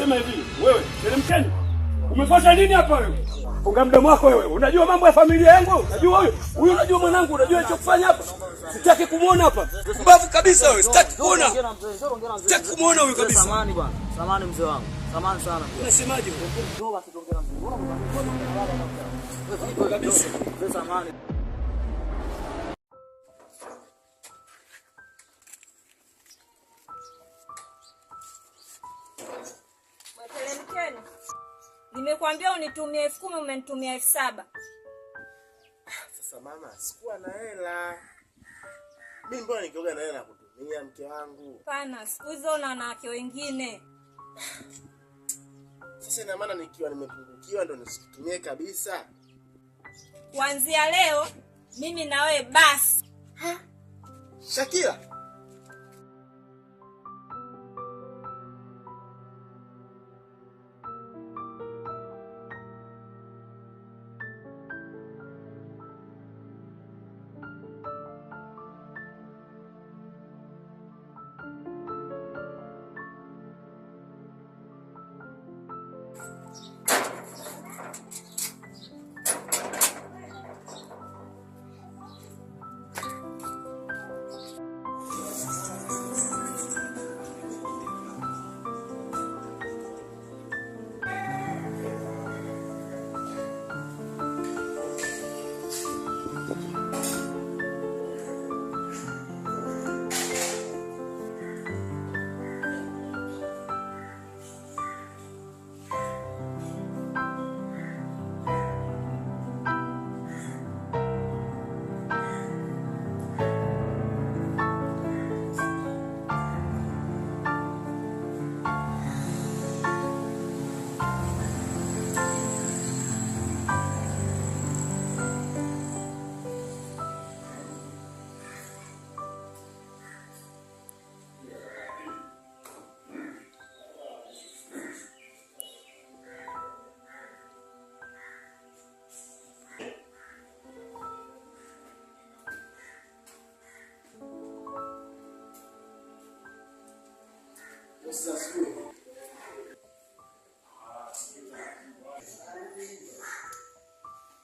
nasema hivi, wewe, Teremkeni. Umefuata nini hapa wewe? Funga mdomo wako wewe. Unajua mambo ya familia yangu? Unajua huyu unajua mwanangu, unajua alichokufanya hapa? Sitaki kumuona hapa. Mbavu kabisa wewe, sitaki kuona. Sitaki kumuona huyu kabisa. Samahani bwana. Samahani mzee wangu. Samahani sana. Unasemaje wewe? Ndio basi tuongea mzee. Wewe kabisa. Samahani. Teremkeni. Nimekuambia unitumie 10,000 umenitumia 7,000. Sasa mama, sikuwa na hela. Mimi mbona nikioga na hela kutumia mke wangu? Pana, siku hizo na wanawake wengine. Sasa ina maana nikiwa nimepungukiwa ndo nisitumie kabisa. Kuanzia leo mimi na wewe basi. Shakira.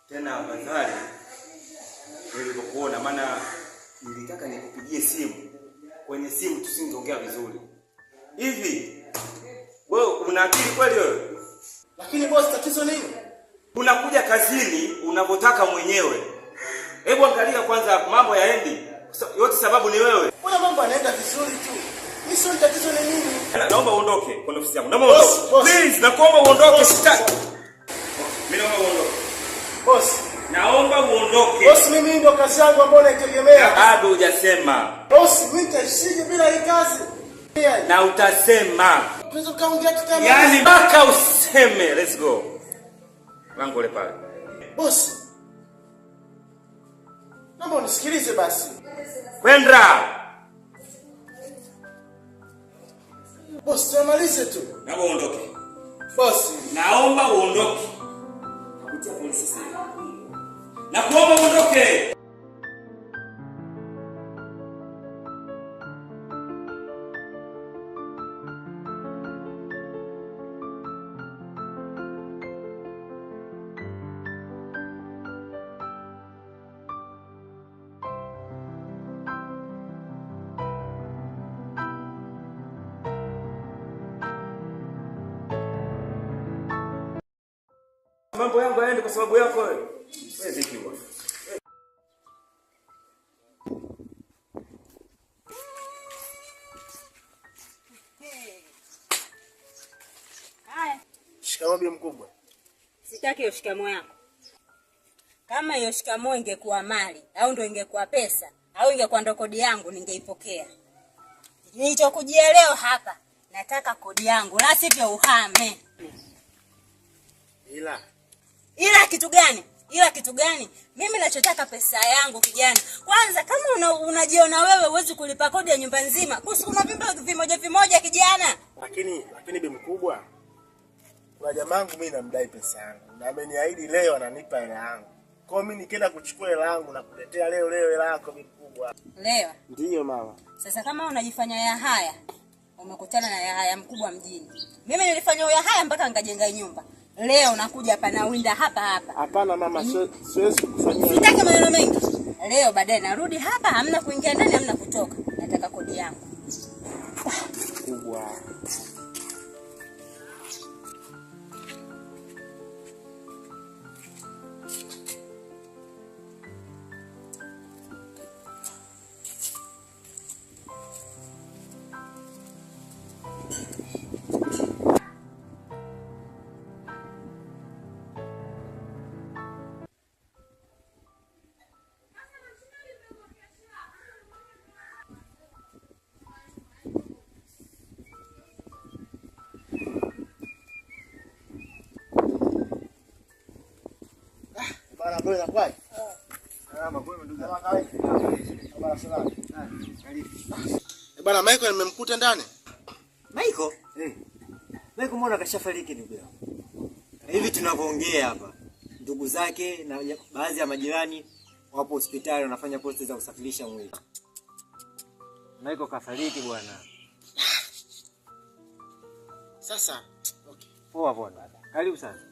Tena afadhali nilipokuona, maana nilitaka nikupigie simu. Kwenye simu tusingeongea vizuri. Hivi wewe una akili kweli wewe? Lakini boss, tatizo nini? Unakuja kazini unapotaka mwenyewe. Hebu angalia kwanza mambo yaendi. Yote sababu ni wewe. Mbona mambo yanaenda vizuri tu? Mimi sio tatizo ni nini? Naomba uondoke kwa ofisi yangu. Naomba uondoke. Please, nakuomba uondoke sitaki. Mimi naomba uondoke. Boss, naomba uondoke. Boss, mimi ndo kazi yangu ambayo naitegemea. Bado hujasema. Boss, mimi nitaishije bila hii kazi? Na utasema. Tunaweza kaongea tutaona. Yaani mpaka useme. Let's go. Wangu ile pale. Boss, naomba unisikilize basi. Kwenda. Boss, tumalize tu. Naomba uondoke. Boss, naomba uondoke. Nakutia polisi sasa. Nakuomba uondoke. Mambo yangu yaende kwa sababu yako wewe. Wewe vipi bwana? Haya. Shikamoo bi mkubwa. Sitaki hiyo shikamoo yako. Kama hiyo shikamoo ingekuwa mali au ndio ingekuwa pesa au ingekuwa ndo kodi yangu ningeipokea. Nilichokujia leo hapa, nataka kodi yangu, la sivyo uhame. Ila kitu gani? Ila kitu gani? Mimi nachotaka pesa yangu kijana. Kwanza kama unajiona wewe huwezi kulipa kodi ya nyumba nzima, kusukuma vimoja kijana. Lakini bi mkubwa, kuna jamangu mimi namdai pesa yangu. Na ameniahidi leo ananipa hela yangu. Kwa mimi nikienda kuchukua hela yangu na kuletea leo hela yako bi mkubwa. Leo? Ndiyo mama. Sasa kama unajifanya ya haya, umekutana na Yahaya mkubwa mjini. Mimi nilifanya Yahaya mpaka nikajenga nyumba. Leo nakuja hapa na winda hapa. Hapana mama, siwezi kufanyia. Sitaki maneno mengi. Leo baadaye narudi hapa, hamna kuingia ndani, hamna kutoka. Nataka kodi yangu. Kubwa. Bana bwana kwani? Kwema ndugu. Bana salama. Karibu. Bana Michael nimemkuta ndani. Michael? Michael mbona kashafariki ndugu yangu? Hivi tunavyoongea hapa, ndugu zake na baadhi ya majirani wapo hospitali wanafanya posti za kusafirisha mwili. Michael kafariki bwana. Sasa, okay. Poa bwana. Karibu sana.